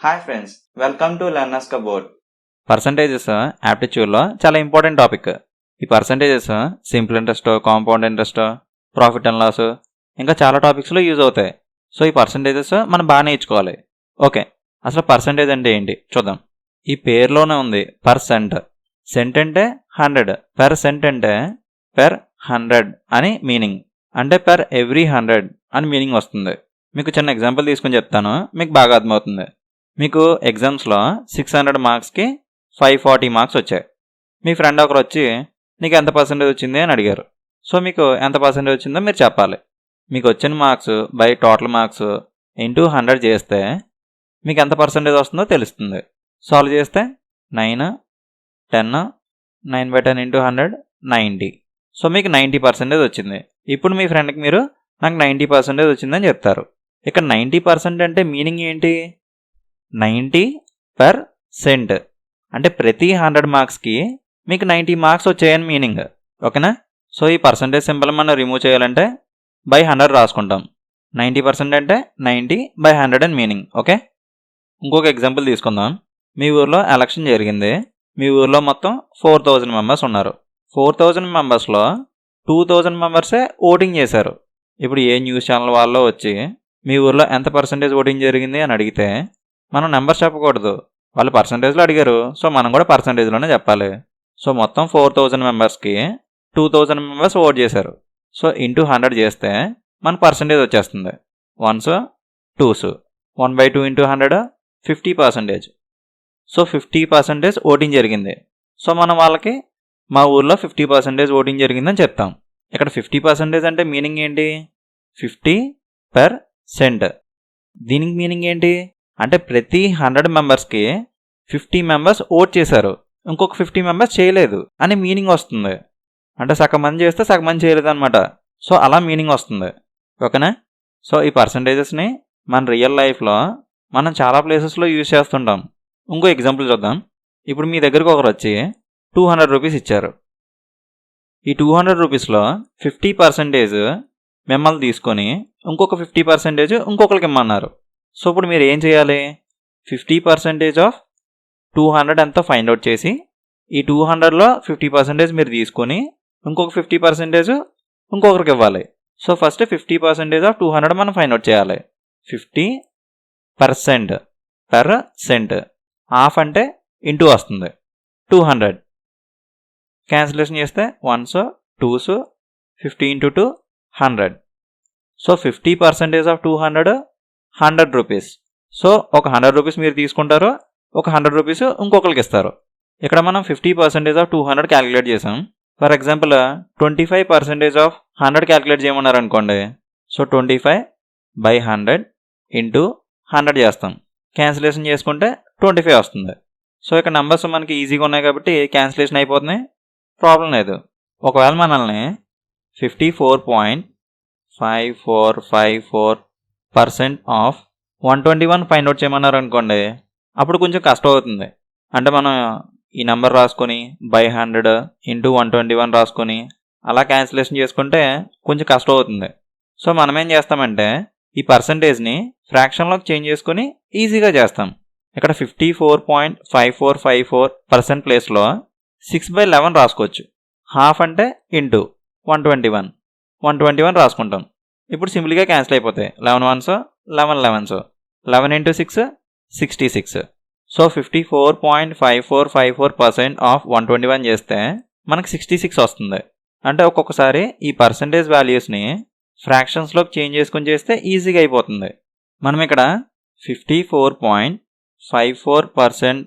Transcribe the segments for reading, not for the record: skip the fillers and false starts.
Hi friends, welcome to Learners Cupboard. Percentages యాప్టిట్యూడ్లో చాలా important topic. ఈ percentages simple interest, compound interest, profit and loss ఇంకా చాలా టాపిక్స్లో యూజ్ అవుతాయి. సో ఈ పర్సంటేజెస్ మనం బాగా నేర్చుకోవాలి. ఓకే, అసలు పర్సంటేజ్ అంటే ఏంటి చూద్దాం. ఈ పేరులోనే ఉంది పర్సెంట్. సెంట్ అంటే 100, పెర్ సెంట్ అంటే పెర్ 100 అని మీనింగ్, అంటే పెర్ ఎవ్రీ 100 అని మీనింగ్ వస్తుంది. మీకు చిన్న ఎగ్జాంపుల్ తీసుకుని చెప్తాను, మీకు బాగా అర్థమవుతుంది. మీకు ఎగ్జామ్స్లో 600 మార్క్స్కి 540 మార్క్స్ వచ్చాయి. మీ ఫ్రెండ్ ఒకరు వచ్చి నీకు ఎంత పర్సెంటేజ్ వచ్చింది అని అడిగారు. సో మీకు ఎంత పర్సెంటేజ్ వచ్చిందో మీరు చెప్పాలి. మీకు వచ్చిన marks by total marks into 100 చేస్తే మీకు ఎంత పర్సెంటేజ్ వస్తుందో తెలుస్తుంది. సాల్వ్ చేస్తే 9, 10, 9/10 ఇంటూ 100 90. సో మీకు 90% వచ్చింది. ఇప్పుడు మీ ఫ్రెండ్కి మీరు నాకు 90% వచ్చిందని చెప్తారు. ఇక్కడ 90% అంటే మీనింగ్ ఏంటి? 90% అంటే ప్రతి 100 మార్క్స్కి మీకు 90 మార్క్స్ వచ్చాయని మీనింగ్. ఓకేనా? సో ఈ పర్సంటేజ్ సింబల్ మనం రిమూవ్ చేయాలంటే బై 100 రాసుకుంటాం. 90% అంటే 90/100 అని మీనింగ్. ఓకే, ఇంకొక ఎగ్జాంపుల్ తీసుకుందాం. మీ ఊర్లో ఎలక్షన్ జరిగింది. మీ ఊర్లో మొత్తం 4000 మెంబర్స్ ఉన్నారు. 4000 మెంబర్స్లో 2000 మెంబర్సే ఓటింగ్ చేశారు. ఇప్పుడు ఏ న్యూస్ ఛానల్ వాళ్ళు వచ్చి మీ ఊర్లో ఎంత పర్సంటేజ్ ఓటింగ్ జరిగింది అని అడిగితే మనం నెంబర్స్ చెప్పకూడదు, వాళ్ళు పర్సంటేజ్లో అడిగారు, సో మనం కూడా పర్సంటేజ్లోనే చెప్పాలి. సో మొత్తం 4000 మెంబర్స్కి 2000 మెంబర్స్ ఓట్ చేశారు. సో ఇంటూ 100 చేస్తే మన పర్సంటేజ్ వచ్చేస్తుంది. 1s 2s 1/2 into 100 50%. So 50% voting జరిగింది. సో మనం వాళ్ళకి మా ఊర్లో 50% ఓటింగ్ జరిగిందని చెప్తాం. ఇక్కడ 50% అంటే మీనింగ్ ఏంటి? 50%. దీనికి మీనింగ్ ఏంటి అంటే ప్రతి 100 మెంబర్స్కి 50 మెంబర్స్ ఓట్ చేశారు, ఇంకొక 50 మెంబర్స్ చేయలేదు అని మీనింగ్ వస్తుంది. అంటే సగం మంది చేస్తే సగం మంది చేయలేదు అనమాట. సో అలా మీనింగ్ వస్తుంది. ఓకేనా? సో ఈ పర్సంటేజెస్ని మన రియల్ లైఫ్లో మనం చాలా ప్లేసెస్లో యూజ్ చేస్తుంటాం. ఇంకో ఎగ్జాంపుల్ చూద్దాం. ఇప్పుడు మీ దగ్గరకు ఒకరు వచ్చి 200 రూపీస్ ఇచ్చారు. ఈ 200 రూపీస్లో 50% మిమ్మల్ని తీసుకొని ఇంకొక 50% ఇంకొకరికి ఇమ్మన్నారు. సో ఇప్పుడు మీరు ఏం చేయాలి? 50% ఆఫ్ 200 ఎంతో ఫైండ్ అవుట్ చేసి ఈ 200లో 50% మీరు తీసుకొని ఇంకొక 50% ఇంకొకరికి ఇవ్వాలి. సో ఫస్ట్ 50% ఆఫ్ 200 మనం ఫైండ్ అవుట్ చేయాలి. 50% పెర్ సెంట్, హాఫ్ అంటే ఇంటూ వస్తుంది 200. క్యాన్సిలేషన్ చేస్తే 1s 2s 50 into 2 100. So 50% of 200 100 rupees. So ఒక 100 రూపీస్ మీరు తీసుకుంటారు, ఒక 100 రూపీస్ ఇంకొకరికి ఇస్తారు. ఇక్కడ మనం 50% ఆఫ్ 200 క్యాలిక్యులేట్ చేసాం. ఫర్ ఎగ్జాంపుల్ 25% ఆఫ్ 100 క్యాలిక్యులేట్ చేయమన్నారు అనుకోండి. సో 25/100 ఇంటూ 100 చేస్తాం. క్యాన్సిలేషన్ చేసుకుంటే 25 వస్తుంది. సో ఇక్కడ నెంబర్స్ మనకి ఈజీగా ఉన్నాయి కాబట్టి క్యాన్సిలేషన్ అయిపోతున్నాయి, ప్రాబ్లం లేదు. ఒకవేళ మనల్ని 54.5454% ఆఫ్ 121 ఫైండ్ అవుట్ చేయమన్నారు అనుకోండి, అప్పుడు కొంచెం కష్టం అవుతుంది. అంటే మనం ఈ నెంబర్ రాసుకొని బై 100 ఇంటూ 121 రాసుకొని అలా క్యాన్సిలేషన్ చేసుకుంటే కొంచెం కష్టం అవుతుంది. సో మనం ఏం చేస్తామంటే ఈ పర్సంటేజ్ని ఫ్రాక్షన్లోకి చేంజ్ చేసుకొని ఈజీగా చేస్తాం. ఇక్కడ 54.5454% ప్లేస్లో 6/11 రాసుకోవచ్చు. హాఫ్ అంటే ఇంటూ 121 రాసుకుంటాం. ఇప్పుడు సింపుల్గా క్యాన్సిల్ అయిపోతాయి. 11 1s 11 11s 11 into 6 66. So 54.5454% of 121 చేస్తే మనకు 66 వస్తుంది. అంటే ఒక్కొక్కసారి ఈ పర్సంటేజ్ వాల్యూస్ని ఫ్రాక్షన్స్లోకి చేంజ్ చేసుకొని చేస్తే ఈజీగా అయిపోతుంది. మనం ఇక్కడ 54.54%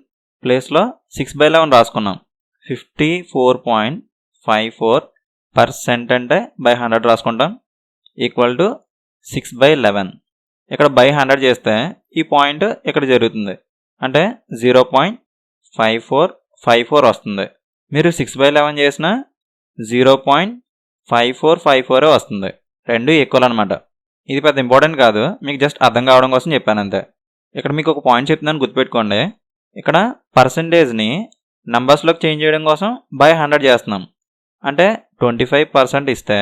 ప్లేస్లో 6/11 రాసుకున్నాం. 54.54% అంటే బై 100 రాసుకుంటాం ఈక్వల్ టు 6/11. ఇక్కడ బై 100 చేస్తే ఈ పాయింట్ ఇక్కడ జరుగుతుంది, అంటే 0.5454 వస్తుంది. మీరు 6/11 చేసిన 0.5454 వస్తుంది. రెండు ఈక్వల్ అనమాట. ఇది పెద్ద ఇంపార్టెంట్ కాదు, మీకు జస్ట్ అర్థం కావడం కోసం చెప్పాను అంతే. ఇక్కడ మీకు ఒక పాయింట్ చెప్తున్నాను, గుర్తుపెట్టుకోండి. ఇక్కడ పర్సంటేజ్ని నంబర్స్లోకి చేంజ్ చేయడం కోసం బై 100 చేస్తున్నాం. అంటే 25% ఇస్తే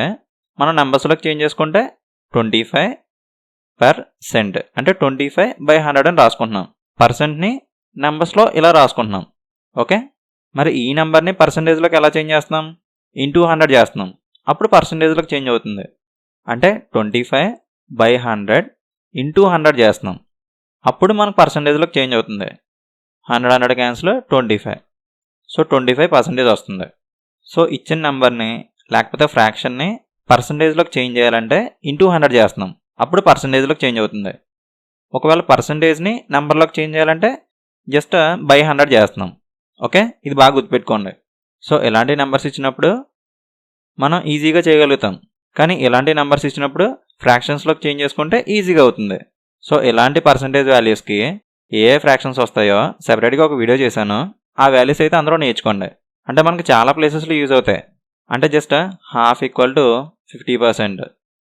మనం నెంబర్స్లోకి చేంజ్ చేసుకుంటే 25% అంటే 25/100 అని రాసుకుంటున్నాం. పర్సెంట్ని నెంబర్స్లో ఇలా రాసుకుంటున్నాం. ఓకే, మరి ఈ నెంబర్ని పర్సంటేజ్లోకి ఎలా చేంజ్ చేస్తున్నాం? ఇంటూ 100 చేస్తున్నాం. అప్పుడు పర్సంటేజ్లోకి చేంజ్ అవుతుంది. అంటే 25/100 ఇంటూ 100 చేస్తున్నాం. అప్పుడు మనకు పర్సంటేజ్లోకి చేంజ్ అవుతుంది. 100 క్యాన్సిల్ 25. సో 25% వస్తుంది. సో ఇచ్చిన నెంబర్ని లేకపోతే ఫ్రాక్షన్ని పర్సంటేజ్లోకి చేంజ్ చేయాలంటే ఇంటూ 100 చేస్తున్నాం. అప్పుడు పర్సంటేజ్లోకి చేంజ్ అవుతుంది. ఒకవేళ పర్సంటేజ్ని నెంబర్లోకి చేంజ్ చేయాలంటే జస్ట్ బై 100 చేస్తున్నాం. ఓకే, ఇది బాగా గుర్తుపెట్టుకోండి. సో ఇలాంటి నెంబర్స్ ఇచ్చినప్పుడు మనం ఈజీగా చేయగలుగుతాం. కానీ ఇలాంటి నెంబర్స్ ఇచ్చినప్పుడు ఫ్రాక్షన్స్లోకి చేంజ్ చేసుకుంటే ఈజీగా అవుతుంది. సో ఇలాంటి పర్సంటేజ్ వాల్యూస్కి ఏ ఫ్రాక్షన్స్ వస్తాయో సెపరేట్గా ఒక వీడియో చేశాను. ఆ వాల్యూస్ అయితే అందరూ నేర్చుకోండి. అంటే మనకి చాలా ప్లేసెస్లో యూజ్ అవుతాయి. అంటే జస్ట్ ½ = 50%,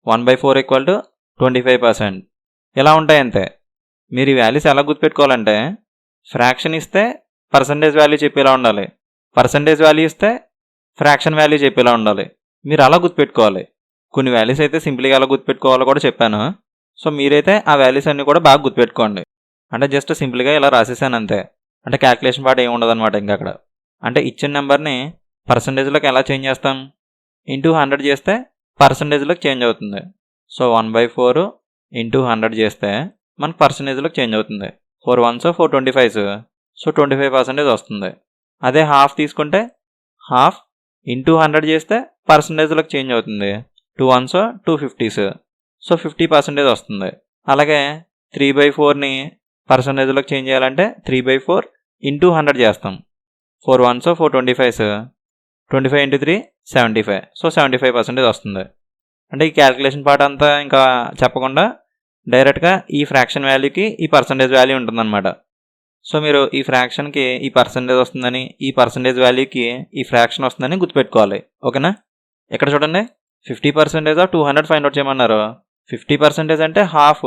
1/4 = 25%, ఇలా ఉంటాయి అంతే. మీరు ఈ వాల్యూస్ ఎలా గుర్తుపెట్టుకోవాలంటే ఫ్రాక్షన్ ఇస్తే పర్సంటేజ్ వాల్యూ చెప్పేలా ఉండాలి, పర్సంటేజ్ వాల్యూ ఇస్తే ఫ్రాక్షన్ వాల్యూ చెప్పేలా ఉండాలి. మీరు అలా గుర్తుపెట్టుకోవాలి. కొన్ని వాల్యూస్ అయితే సింపుల్గా ఎలా గుర్తుపెట్టుకోవాలో కూడా చెప్పాను. సో మీరైతే ఆ వాల్యూస్ అన్నీ కూడా బాగా గుర్తుపెట్టుకోండి. అంటే జస్ట్ సింపుల్గా ఇలా రాసేసాను అంతే. అంటే క్యాల్కులేషన్ పార్ట్ ఏమి ఉండదు అనమాట. ఇంకా అక్కడ అంటే ఇచ్చిన నెంబర్ని పర్సంటేజ్లోకి ఎలా చేంజ్ చేస్తాం? ఇంటూ 100 చేస్తే పర్సంటేజ్లోకి చేంజ్ అవుతుంది. సో 1/4 ఇంటూ 100 చేస్తే మనకు పర్సంటేజ్లోకి చేంజ్ అవుతుంది. 4 1s 4 25s, సో 25% వస్తుంది. అదే హాఫ్ తీసుకుంటే ½ ఇంటూ 100 చేస్తే పర్సంటేజ్లోకి చేంజ్ అవుతుంది. 2 1s 2 50s, సో 50% వస్తుంది. అలాగే 3/4ని పర్సంటేజ్లోకి చేంజ్ చేయాలంటే 3/4 ఇంటూ 100 చేస్తాం. 4 1s 4 25s, 25 × 3 75, సో 75% వస్తుంది. అంటే ఈ క్యాల్కులేషన్ పార్ట్ అంతా ఇంకా చెప్పకుండా డైరెక్ట్గా ఈ ఫ్రాక్షన్ వాల్యూకి ఈ పర్సంటేజ్ వాల్యూ ఉంటుందన్నమాట. సో మీరు ఈ ఫ్రాక్షన్కి ఈ పర్సంటేజ్ వస్తుందని, ఈ పర్సంటేజ్ వాల్యూకి ఈ ఫ్రాక్షన్ వస్తుందని గుర్తుపెట్టుకోవాలి. ఓకేనా? ఇక్కడ చూడండి, 50% 200 ఫైండ్ అవుట్ చేయమన్నారు. 50% అంటే హాఫ్.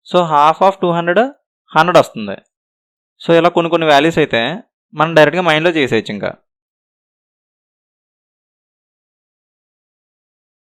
సో ½ ఆఫ్ 200 100 వస్తుంది. సో ఇలా కొన్ని వాల్యూస్ అయితే మనం డైరెక్ట్గా మైండ్లో చేసేయచ్చు. ఇంకా